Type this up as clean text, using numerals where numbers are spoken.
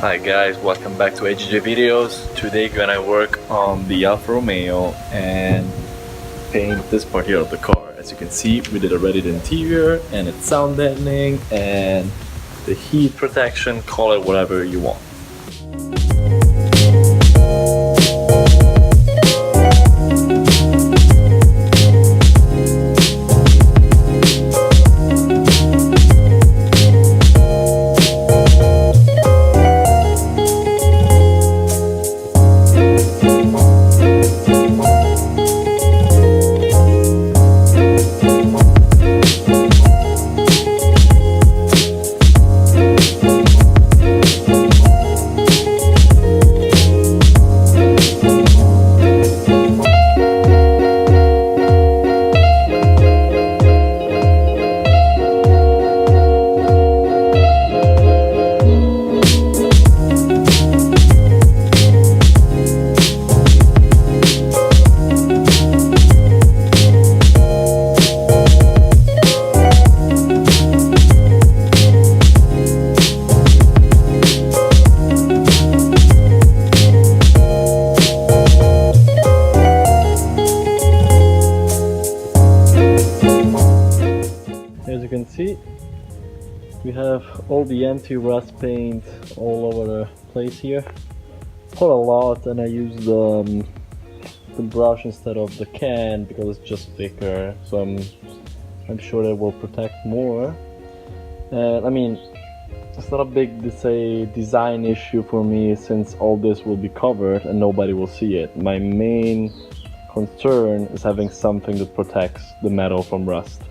Hi guys, welcome back to AGJ videos. Today gonna work on the Alfa Romeo and paint this part here of the car. As you can see, we did already the interior and its sound deadening and the heat protection, call it whatever you want. As you can see, we have all the anti-rust paint all over the place here. Quite a lot, and I use the brush instead of the can because it's just thicker, so I'm sure that will protect more. And I mean, it's not a big, design issue for me since all this will be covered and nobody will see it. My main concern is having something that protects the metal from rust.